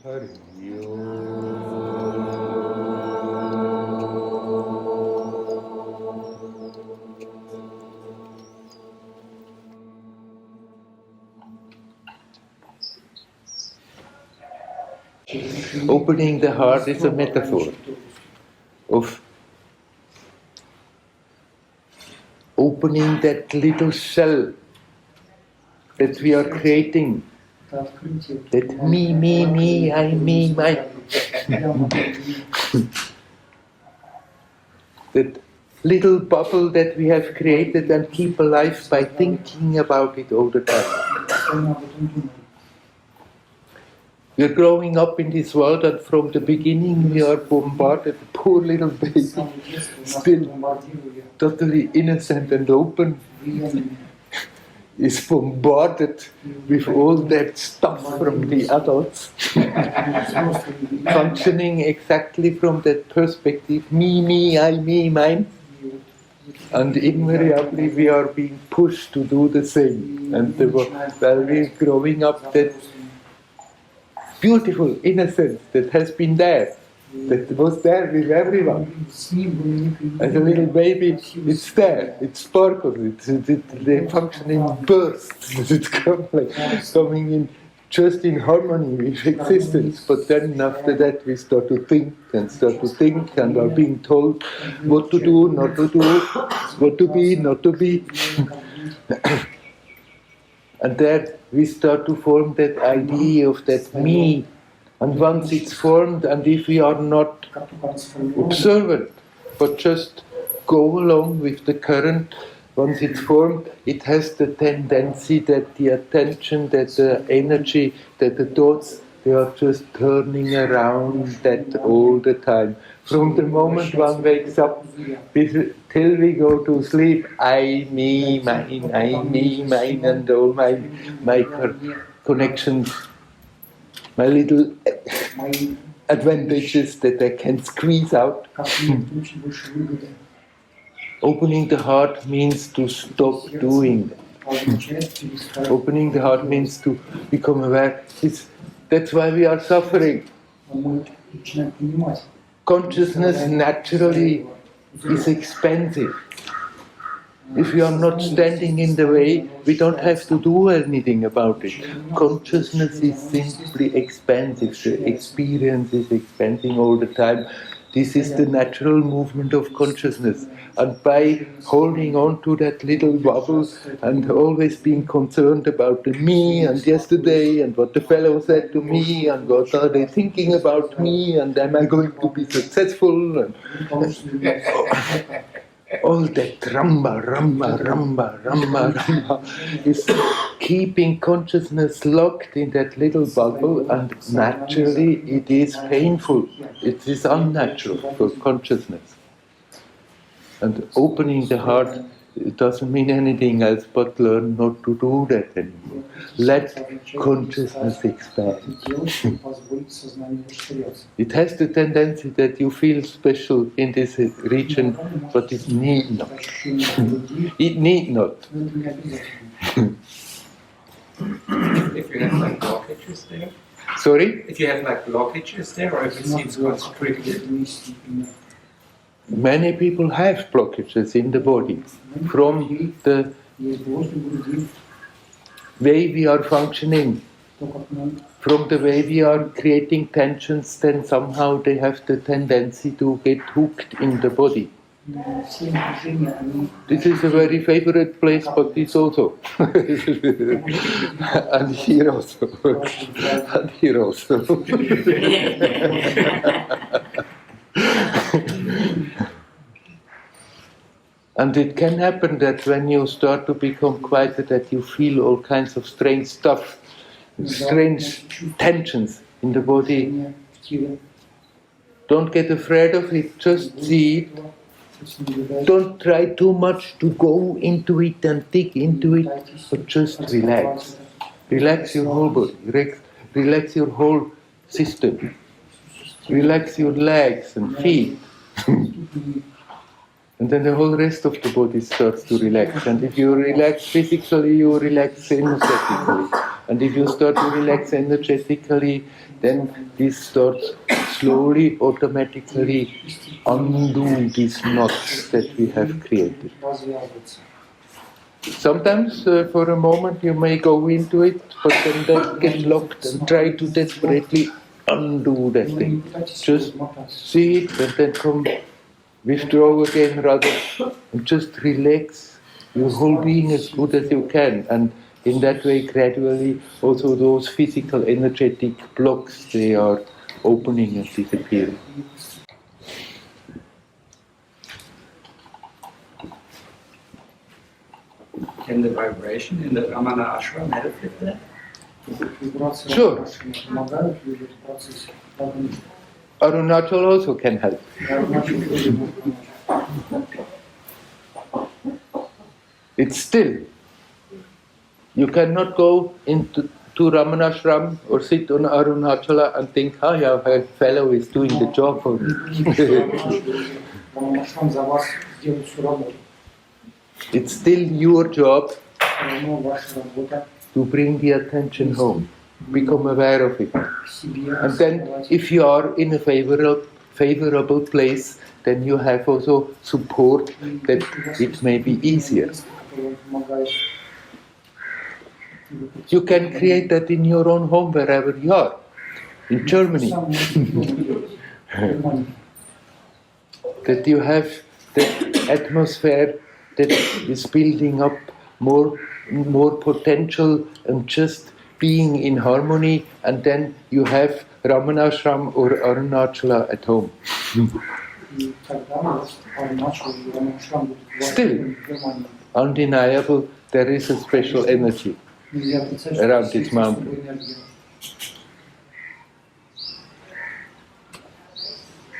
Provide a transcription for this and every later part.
Hari. Opening the heart is a metaphor of opening that little shell that we are creating. That me, I, me, my. That little bubble that we have created and keep alive by thinking about it all the time. We are growing up in this world, and from the beginning we are bombarded, poor little baby, still totally innocent and open, is bombarded with all that stuff from the adults, functioning exactly from that perspective, me, I, me, mine. And invariably we are being pushed to do the same. And while we're growing up, that beautiful innocence that has been there, that was there with everyone. As a little baby, it's there, it sparkles, they function in bursts, it's coming in just in harmony with existence. But then after that we start to think and are being told what to do, not to do, what to be, not to be. And there we start to form that idea of that me. And once it's formed, and if we are not observant, but just go along with the current, once it's formed, it has the tendency that the attention, that the energy, that the thoughts, they are just turning around that all the time. From the moment one wakes up till we go to sleep, I, me, mine, and all my connections, my little advantages that I can squeeze out. Opening the heart means to stop doing that. Opening the heart means to become aware. That's why we are suffering. Consciousness naturally is expensive. If we are not standing in the way, we don't have to do anything about it. Consciousness is simply expansive. The experience is expanding all the time. This is the natural movement of consciousness. And by holding on to that little bubble and always being concerned about the me and yesterday and what the fellow said to me and what are they thinking about me and am I going to be successful and all that ramba is keeping consciousness locked in that little bubble, and naturally it is painful. It is unnatural for consciousness. And opening the heart, it doesn't mean anything else but learn not to do that anymore. Let consciousness expand. It has the tendency that you feel special in this region, but it need not. It need not. If you have like blockages there? Sorry? If you have like blockages there, or if it seems constricted? Many people have blockages in the body from the way we are functioning, from the way we are creating tensions. Then somehow they have the tendency to get hooked in the body. This is a very favorite place, but this also. And here also. And here also. And it can happen that when you start to become quieter, that you feel all kinds of strange stuff, strange tensions in the body. Don't get afraid of it, just see it. Don't try too much to go into it and dig into it, but just relax. Relax your whole body, relax your whole system. Relax your legs and feet. And then the whole rest of the body starts to relax. And if you relax physically, you relax energetically. And if you start to relax energetically, then this starts slowly, automatically undo these knots that we have created. Sometimes for a moment you may go into it, but then that get locked and try to desperately undo that thing. Just see it and then come withdraw again rather and just relax your whole being as good as you can. And in that way gradually also those physical energetic blocks, they are opening and disappearing. Can the vibration in the Ramana ashram help with that? Sure. Arunachal also can help. It's still, you cannot go into Ramanashram or sit on Arunachala and think, oh yeah, a fellow is doing the job for me. It's still your job to bring the attention home, become aware of it. And then if you are in a favorable place, then you have also support that it may be easier. You can create that in your own home wherever you are. In Germany. That you have that atmosphere that is building up more potential and just being in harmony, and then you have Ramanashram or Arunachala at home. Still, undeniable, there is a special energy around this mountain.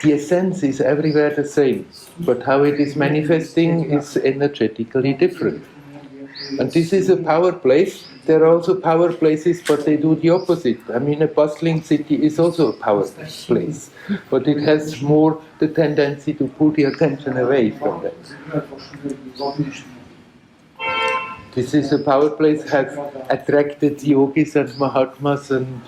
The essence is everywhere the same, but how it is manifesting is energetically different. And this is a power place. There are also power places, but they do the opposite. I mean, a bustling city is also a power place, but it has more the tendency to pull the attention away from that. This is a power place, has attracted yogis and mahatmas and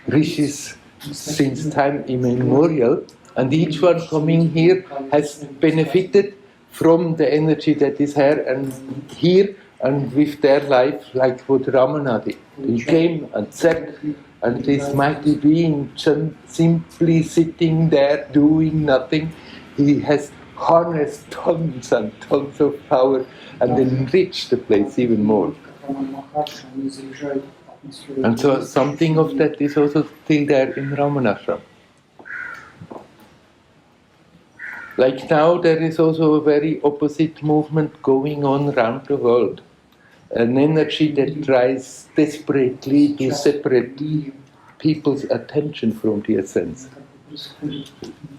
rishis since time immemorial, and each one coming here has benefited from the energy that is here and with their life, like what Ramana did. He came and sat, and this mighty being simply sitting there doing nothing, he has harnessed tons and tons of power and enriched the place even more. And so something of that is also still there in Ramanashram. Like now there is also a very opposite movement going on around the world. An energy that tries desperately to separate people's attention from the essence.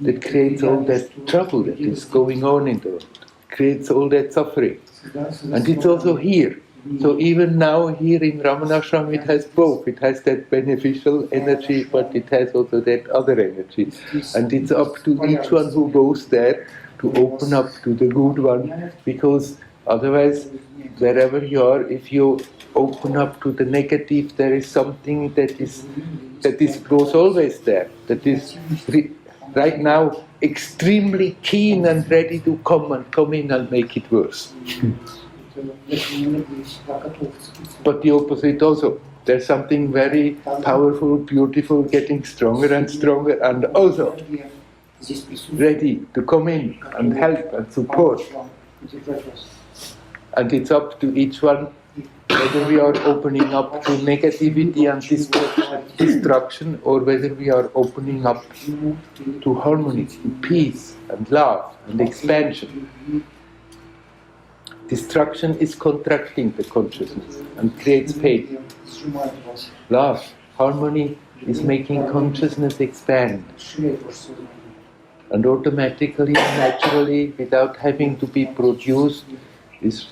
That creates all that trouble that is going on in the world. Creates all that suffering. And it's also here. So even now here in Ramanashram it has both. It has that beneficial energy, but it has also that other energy. And it's up to each one who goes there to open up to the good one, because otherwise, wherever you are, if you open up to the negative, there is something that was always there, that is right now extremely keen and ready to come in and make it worse. But the opposite also. There's something very powerful, beautiful, getting stronger and stronger, and also ready to come in and help and support. And it's up to each one whether we are opening up to negativity and destruction, or whether we are opening up to harmony, to peace and love and expansion. Destruction is contracting the consciousness and creates pain. Love, harmony is making consciousness expand. And automatically, naturally, without having to be produced, is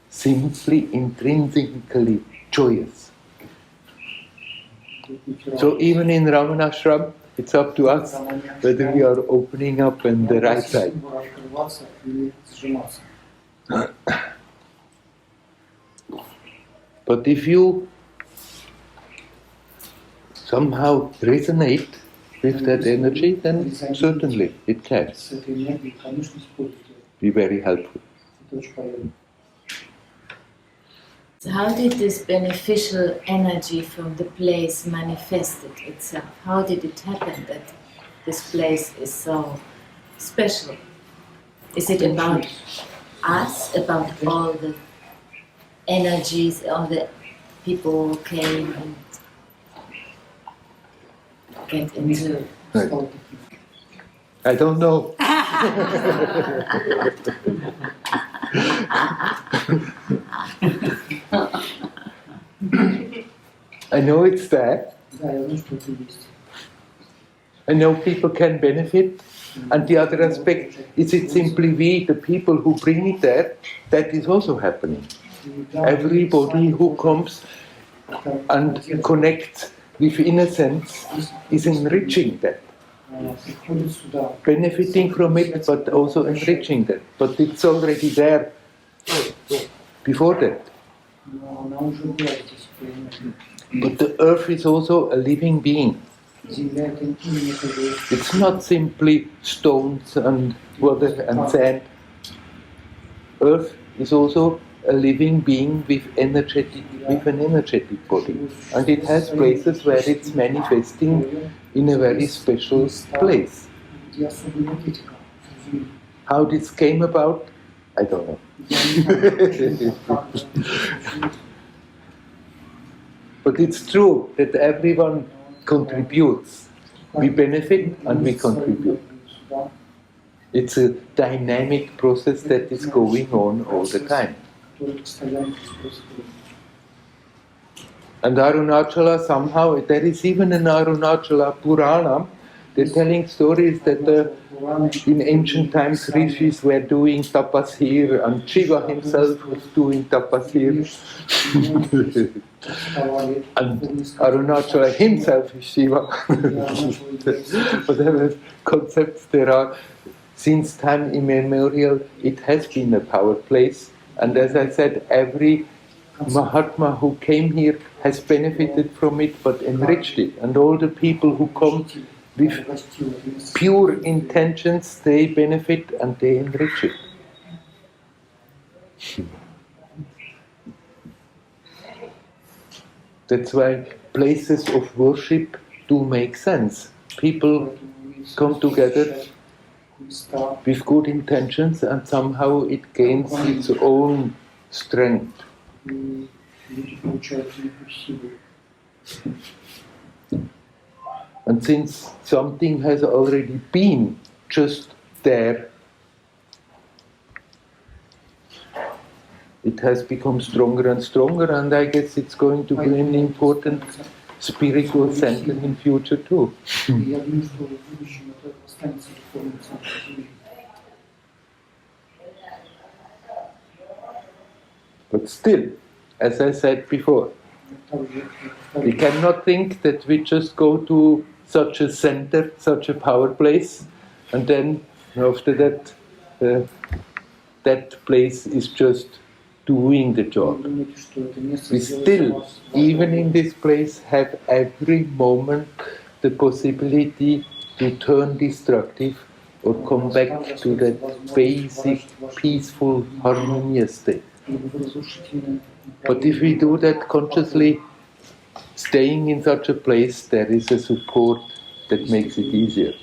simply intrinsically joyous. So even in Ramanashram, it's up to us whether we are opening up on the right side. But if you somehow resonate with that energy, then certainly it can be very helpful. So how did this beneficial energy from the place manifested itself? How did it happen that this place is so special? Is it about us, about all the energies, all the people who came and get into? Right. I don't know. I know it's there. I know people can benefit. And the other aspect, is it simply we, the people who bring it there, that is also happening. Everybody who comes and connects with innocence is enriching that. Benefiting from it, but also enriching that. But it's already there before that. But the earth is also a living being. It's not simply stones and water and sand. Earth is also a living being with an energetic body. And it has places where it's manifesting in a very special place. How this came about, I don't know. But it's true that everyone contributes. We benefit and we contribute. It's a dynamic process that is going on all the time. And Arunachala somehow, there is even an Arunachala Purana. They're telling stories that in ancient times rishis were doing tapas here and Shiva himself was doing tapas here. And Arunachala himself is Shiva. Whatever concepts there are, since time immemorial, it has been a power place. And as I said, every Mahatma who came here has benefited from it but enriched it. And all the people who come with pure intentions, they benefit and they enrich it. That's why places of worship do make sense. People come together with good intentions and somehow it gains its own strength. And since something has already been just there, it has become stronger and stronger, and I guess it's going to be an important spiritual center in future too. But still, as I said before, we cannot think that we just go to such a center, such a power place, and then after that, that place is just doing the job. We still, even in this place, have every moment the possibility to turn destructive or come back to that basic, peaceful, harmonious state. But if we do that consciously, staying in such a place, there is a support that makes it easier.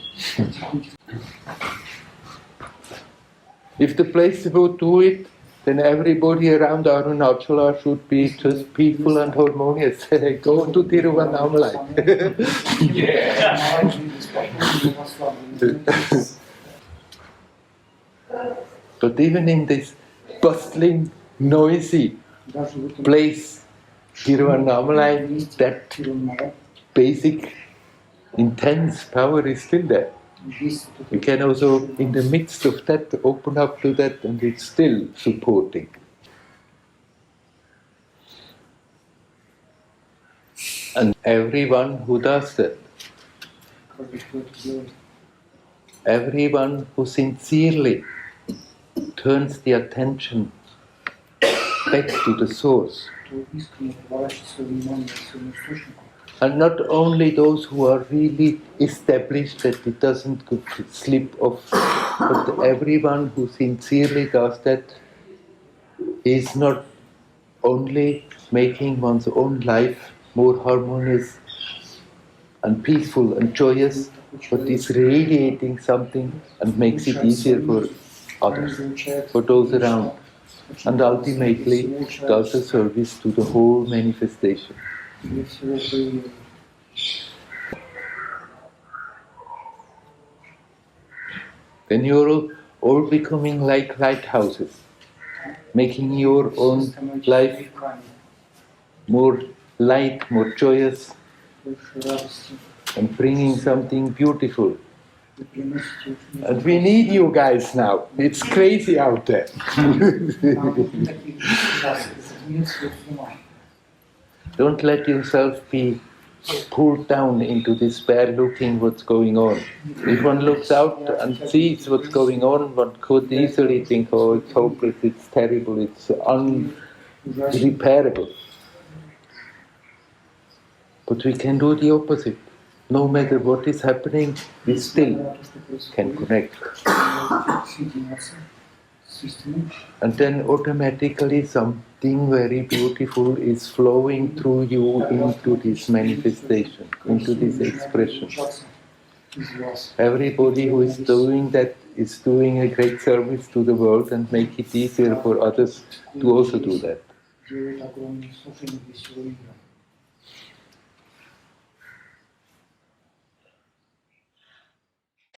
If the place would do it, then everybody around Arunachala should be just peaceful and harmonious. Go to Tiruvannamalai. But even in this bustling, noisy place, Tiruvannamalai, that basic, intense power is still there. We can also, in the midst of that, open up to that, and it's still supporting. And everyone who does that, everyone who sincerely turns the attention back to the source, And not only those who are really established that it doesn't could slip off, but everyone who sincerely does that is not only making one's own life more harmonious and peaceful and joyous, but is radiating something and makes it easier for others, for those around, and ultimately does a service to the whole manifestation. Then you're all becoming like lighthouses, making your own life more light, more joyous, and bringing something beautiful. And we need you guys now. It's crazy out there. Don't let yourself be pulled down into despair looking what's going on. If one looks out and sees what's going on, one could easily think, oh, it's hopeless, it's terrible, it's unrepairable. But we can do the opposite. No matter what is happening, we still can connect. And then automatically something very beautiful is flowing through you into this manifestation, into this expression. Everybody who is doing that is doing a great service to the world and make it easier for others to also do that.